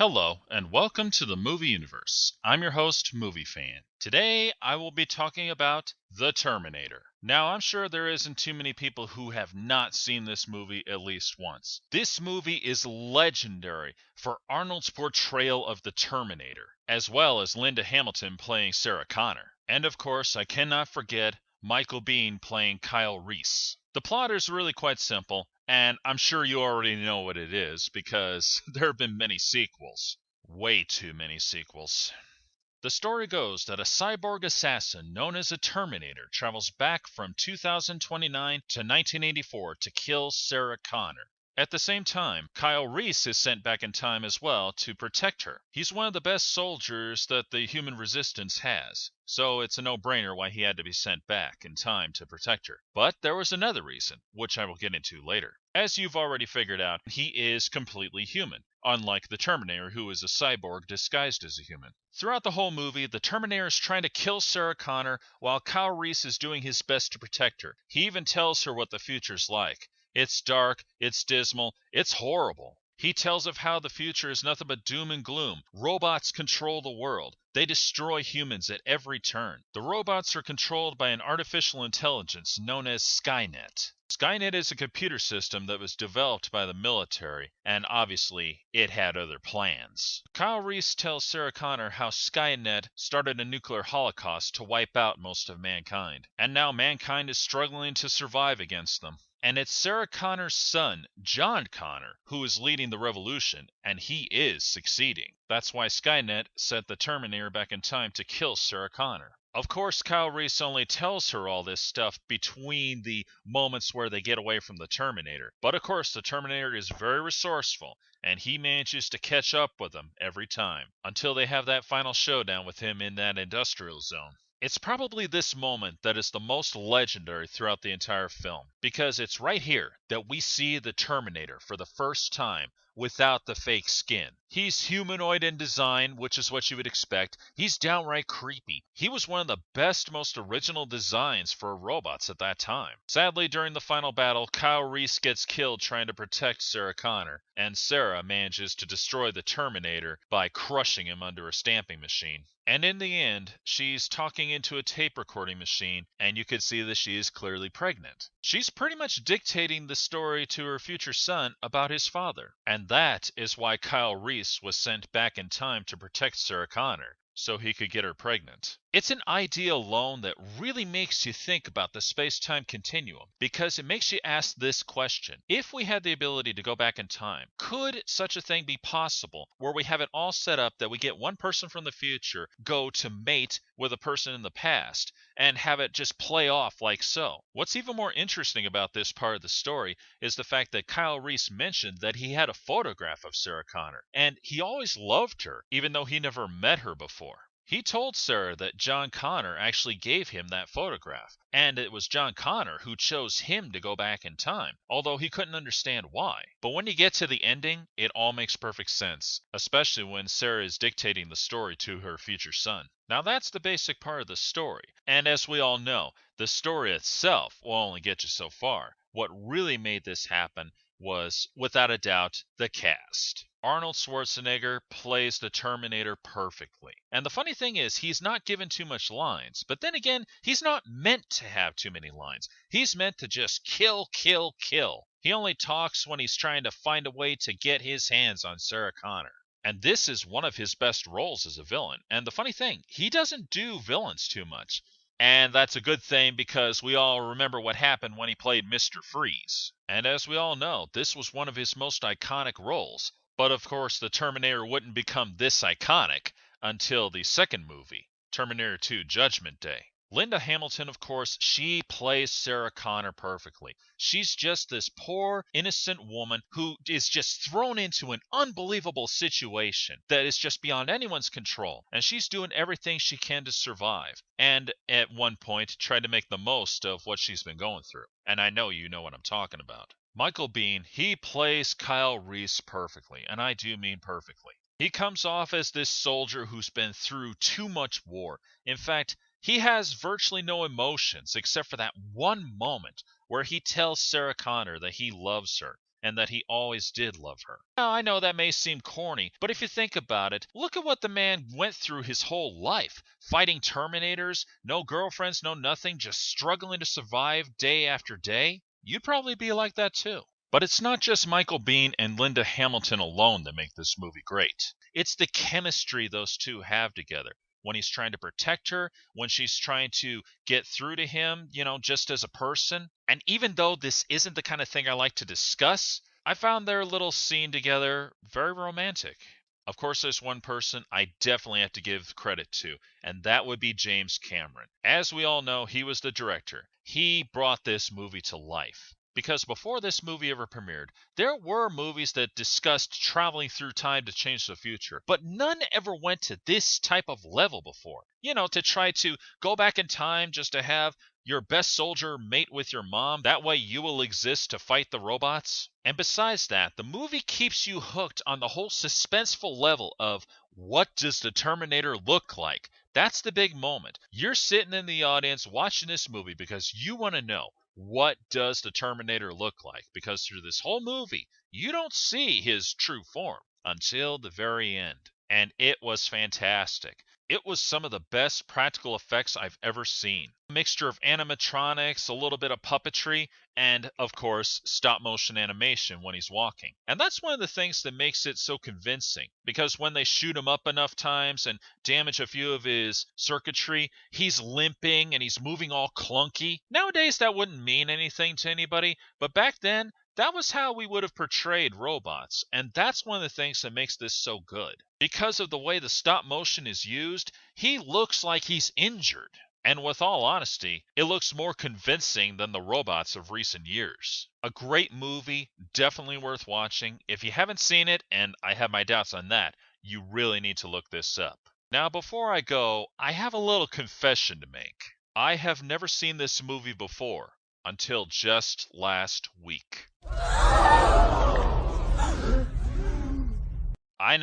Hello, and welcome to the Movie Universe. I'm your host, Movie Fan. Today, I will be talking about The Terminator. Now, I'm sure there isn't too many people who have not seen this movie at least once. This movie is legendary for Arnold's portrayal of the Terminator, as well as Linda Hamilton playing Sarah Connor. And of course, I cannot forget Michael Biehn playing Kyle Reese. The plot is really quite simple, and I'm sure you already know what it is because there have been many sequels. Way too many sequels. The story goes that a cyborg assassin known as a Terminator travels back from 2029 to 1984 to kill Sarah Connor. At the same time, Kyle Reese is sent back in time as well to protect her. He's one of the best soldiers that the human resistance has, so it's a no-brainer why he had to be sent back in time to protect her. But there was another reason, which I will get into later. As you've already figured out, he is completely human, unlike the Terminator, who is a cyborg disguised as a human. Throughout the whole movie, the Terminator is trying to kill Sarah Connor while Kyle Reese is doing his best to protect her. He even tells her what the future's like. It's dark, it's dismal, it's horrible. He tells of how the future is nothing but doom and gloom. Robots control the world. They destroy humans at every turn. The robots are controlled by an artificial intelligence known as Skynet. Skynet is a computer system that was developed by the military, and obviously, it had other plans. Kyle Reese tells Sarah Connor how Skynet started a nuclear holocaust to wipe out most of mankind, and now mankind is struggling to survive against them. And it's Sarah Connor's son, John Connor, who is leading the revolution, and he is succeeding. That's why Skynet sent the Terminator back in time to kill Sarah Connor. Of course, Kyle Reese only tells her all this stuff between the moments where they get away from the Terminator. But of course, the Terminator is very resourceful, and he manages to catch up with them every time, until they have that final showdown with him in that industrial zone. It's probably this moment that is the most legendary throughout the entire film, because it's right here that we see the Terminator for the first time without the fake skin. He's humanoid in design, which is what you would expect. He's downright creepy. He was one of the best, most original designs for robots at that time. Sadly, during the final battle, Kyle Reese gets killed trying to protect Sarah Connor, and Sarah manages to destroy the Terminator by crushing him under a stamping machine. And in the end, she's talking into a tape recording machine, and you could see that she is clearly pregnant. She's pretty much dictating the story to her future son about his father. And that is why Kyle Reese was sent back in time to protect Sarah Connor, so he could get her pregnant. It's an idea alone that really makes you think about the space-time continuum, because it makes you ask this question. If we had the ability to go back in time, could such a thing be possible where we have it all set up that we get one person from the future go to mate with a person in the past and have it just play off like so? What's even more interesting about this part of the story is the fact that Kyle Reese mentioned that he had a photograph of Sarah Connor, and he always loved her, even though he never met her before. He told Sarah that John Connor actually gave him that photograph, and it was John Connor who chose him to go back in time, although he couldn't understand why. But when you get to the ending, it all makes perfect sense, especially when Sarah is dictating the story to her future son. Now that's the basic part of the story, and as we all know, the story itself will only get you so far. What really made this happen was, without a doubt, the cast. Arnold Schwarzenegger plays the Terminator perfectly. And the funny thing is, he's not given too much lines. But then again, he's not meant to have too many lines. He's meant to just kill, kill, kill. He only talks when he's trying to find a way to get his hands on Sarah Connor. And this is one of his best roles as a villain. And the funny thing, he doesn't do villains too much. And that's a good thing because we all remember what happened when he played Mr. Freeze. And as we all know, this was one of his most iconic roles. But of course, the Terminator wouldn't become this iconic until the second movie, Terminator 2 Judgment Day. Linda Hamilton, of course, she plays Sarah Connor perfectly. She's just this poor, innocent woman who is just thrown into an unbelievable situation that is just beyond anyone's control. And she's doing everything she can to survive. And at one point, tried to make the most of what she's been going through. And I know you know what I'm talking about. Michael Biehn, he plays Kyle Reese perfectly, and I do mean perfectly. He comes off as this soldier who's been through too much war. In fact, he has virtually no emotions except for that one moment where he tells Sarah Connor that he loves her. and that he always did love her. Now, I know that may seem corny, but if you think about it, look at what the man went through his whole life. Fighting Terminators, no girlfriends, no nothing, just struggling to survive day after day. You'd probably be like that too. But it's not just Michael Biehn and Linda Hamilton alone that make this movie great. It's the chemistry those two have together. When he's trying to protect her, when she's trying to get through to him, just as a person. And even though this isn't the kind of thing I like to discuss, I found their little scene together very romantic. Of course, there's one person I definitely have to give credit to, and that would be James Cameron. As we all know, he was the director. He brought this movie to life. Because before this movie ever premiered, there were movies that discussed traveling through time to change the future, but none ever went to this type of level before. To try to go back in time just to have your best soldier mate with your mom, that way you will exist to fight the robots. And besides that, the movie keeps you hooked on the whole suspenseful level of what does the Terminator look like? That's the big moment. You're sitting in the audience watching this movie because you want to know, what does the Terminator look like? Because through this whole movie, you don't see his true form until the very end. And it was fantastic. It was some of the best practical effects I've ever seen. A mixture of animatronics, a little bit of puppetry, and, of course, stop-motion animation when he's walking. And that's one of the things that makes it so convincing, because when they shoot him up enough times and damage a few of his circuitry, he's limping and he's moving all clunky. Nowadays, that wouldn't mean anything to anybody, but back then, that was how we would have portrayed robots, and that's one of the things that makes this so good. Because of the way the stop motion is used, he looks like he's injured. And with all honesty, it looks more convincing than the robots of recent years. A great movie, definitely worth watching. If you haven't seen it, and I have my doubts on that, you really need to look this up. Now, before I go, I have a little confession to make. I have never seen this movie before until just last week. I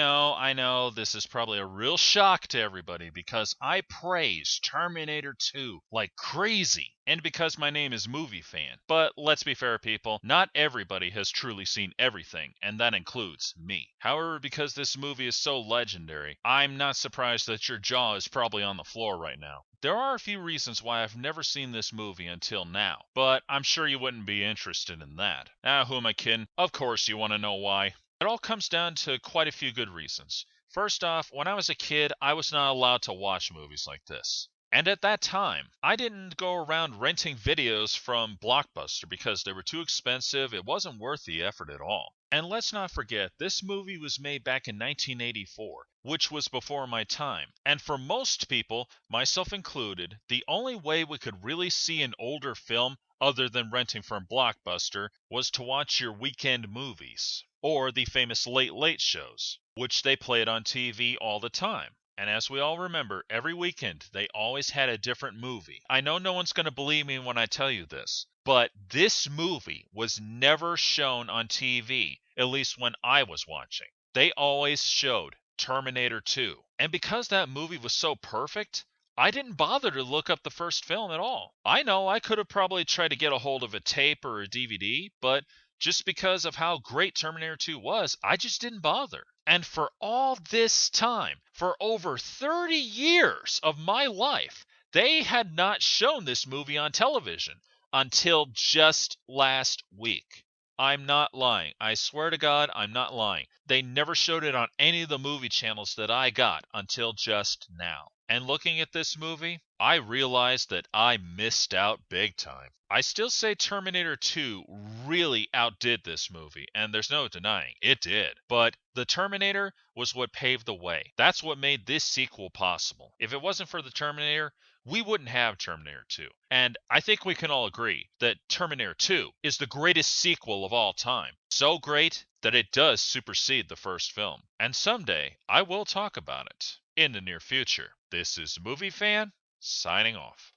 know, this is probably a real shock to everybody because I praise Terminator 2 like crazy, and because my name is Movie Fan. But let's be fair, people, not everybody has truly seen everything, and that includes me. However, because this movie is so legendary, I'm not surprised that your jaw is probably on the floor right now. There are a few reasons why I've never seen this movie until now, but I'm sure you wouldn't be interested in that. Who am I kidding? Of course you want to know why. It all comes down to quite a few good reasons. First off, when I was a kid, I was not allowed to watch movies like this. And at that time, I didn't go around renting videos from Blockbuster because they were too expensive. It wasn't worth the effort at all. And let's not forget, this movie was made back in 1984, which was before my time. And for most people, myself included, the only way we could really see an older film other than renting from Blockbuster was to watch your weekend movies, or the famous late late shows, which they played on TV all the time. And as we all remember, every weekend they always had a different movie. I know no one's going to believe me when I tell you this, but this movie was never shown on TV, at least when I was watching. They always showed Terminator 2. And because that movie was so perfect, I didn't bother to look up the first film at all. I know I could have probably tried to get a hold of a tape or a DVD, but just because of how great Terminator 2 was, I just didn't bother. And for all this time, for over 30 years of my life, they had not shown this movie on television until just last week. I'm not lying. I swear to God, I'm not lying. They never showed it on any of the movie channels that I got until just now. And looking at this movie, I realized that I missed out big time. I still say Terminator 2 really outdid this movie, and there's no denying it did. But the Terminator was what paved the way. That's what made this sequel possible. If it wasn't for the Terminator, we wouldn't have Terminator 2. And I think we can all agree that Terminator 2 is the greatest sequel of all time. So great that it does supersede the first film. And someday, I will talk about it in the near future. This is Movie Fan, signing off.